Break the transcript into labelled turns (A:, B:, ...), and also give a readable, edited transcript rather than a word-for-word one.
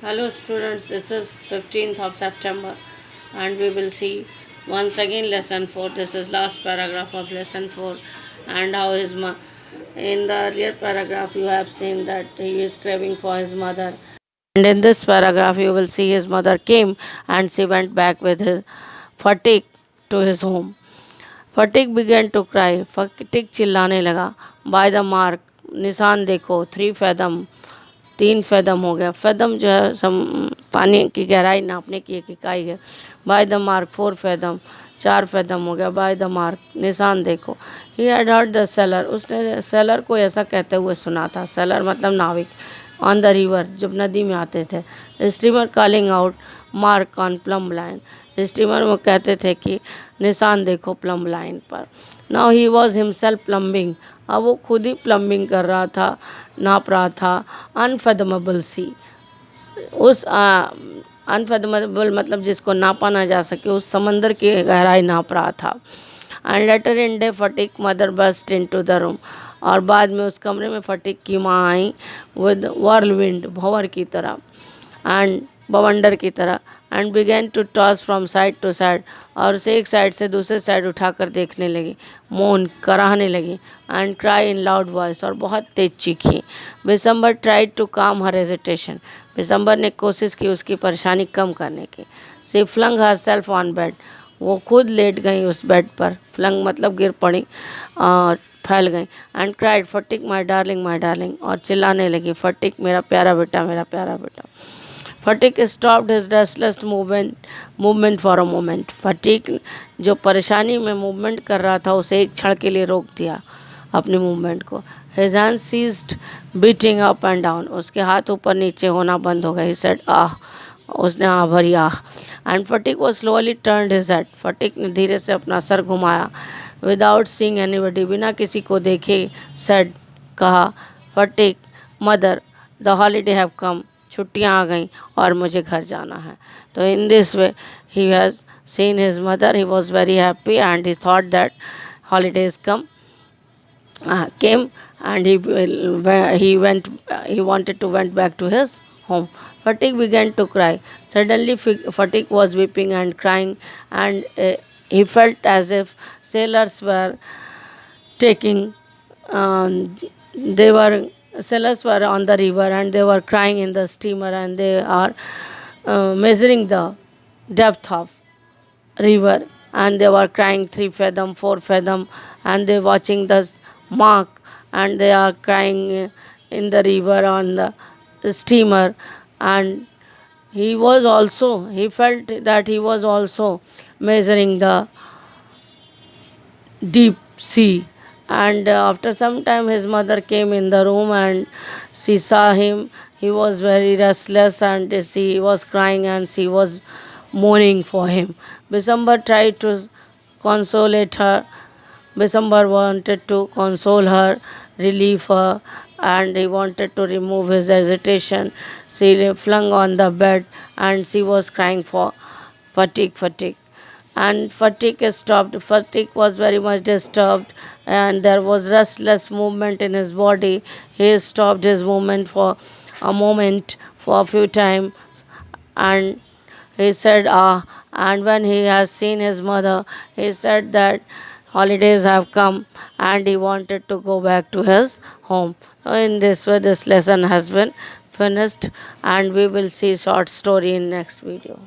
A: Hello students, this is 15th of September and we will see once again lesson 4. This is last paragraph of lesson 4 and how in the earlier paragraph you have seen that he is craving for his mother, and in this paragraph you will see his mother came and she went back with his fatigue to his home. Sphatik began to cry. फटिक चिल्लाने लगा. By the mark, निशान देखो. 3 fathom, 3 fathom हो गया. fathom जो है पानी की गहराई नापने की एक इकाई है. By the mark 4 fathom, 4 fathom हो गया. By the mark, निशान देखो. He had heard the sailor, उसने सेलर को ऐसा कहते हुए सुना था. सेलर मतलब नाविक. ऑन द रिवर, जब नदी में आते थे. Steamer calling out mark on plum line, steamer में कहते थे कि निशान देखो प्लम लाइन पर. Now he was himself plumbing, अब वो खुद ही प्लम्बिंग कर रहा था, नाप रहा था. अनफेदमेबल सी, उस अनफेदमेबल मतलब जिसको नापा ना जा सके, उस समंदर की गहराई नाप रहा था. And later in day Phatik mother burst into the room, और बाद में उस कमरे में फटिक की माँ आई विद whirlwind, भंवर की तरह, एंड बवंडर की तरह. And began to toss from side to side, और उसे एक साइड से दूसरे साइड उठाकर देखने लगी. मौन कराहने लगी. And cry in loud voice, और बहुत तेज चीखी. बिसम्बर ट्राइड टू काम हर हेजिटेशन, बिसम्बर ने कोशिश की उसकी परेशानी कम करने की. She flung herself on bed, वो खुद लेट गई उस बेड पर. फ्लंग मतलब गिर पड़ी और फैल गई. And cried Sphatik my darling, और चिल्लाने लगी. फटिक मेरा प्यारा बेटा, मेरा प्यारा बेटा. Phatik stopped his restless movement for a moment, Phatik जो परेशानी में मूवमेंट कर रहा था उसे एक क्षण के लिए रोक दिया अपनी मूवमेंट को. His hand ceased beating up and down, उसके हाथ ऊपर नीचे होना बंद हो गए. ही सेड आह, उसने आह भरी आह. एंड फटिक वो स्लोअली टर्न्ड हिज हेड, फटिक ने धीरे से अपना सर घुमाया. विदाउट सीइंग एनीबडी, बिना किसी को देखे. सेड, कहा. Phatik mother, the holiday have come, छुट्टियाँ आ गईं और मुझे घर जाना है. तो in this way he has seen his mother, he was very happy and he thought that holidays came, and he wanted to went back to his home. Fatigue began to cry. Suddenly Fatigue was weeping and crying, and he felt as if sailors were taking they were sailors were on the river and they were crying in the steamer, and they are measuring the depth of river, and they were crying 3 fathom, 4 fathom, and they watching the mark, and they are crying in the river on the steamer. And he felt that he was also measuring the deep sea. And after some time his mother came in the room and she saw him. He was very restless and she was crying and she was mourning for him. Bisambar tried to consolate her. Bisambar wanted to console her, relieve her, and he wanted to remove his agitation. She flung on the bed and she was crying for fatigue. And fatigue stopped. Fatigue was very much disturbed, and there was restless movement in his body. He stopped his movement for a moment, for a few times, and he said, ah. And when he has seen his mother, he said that holidays have come and he wanted to go back to his home. So in this way, this lesson has been finished, and we will see short story in next video.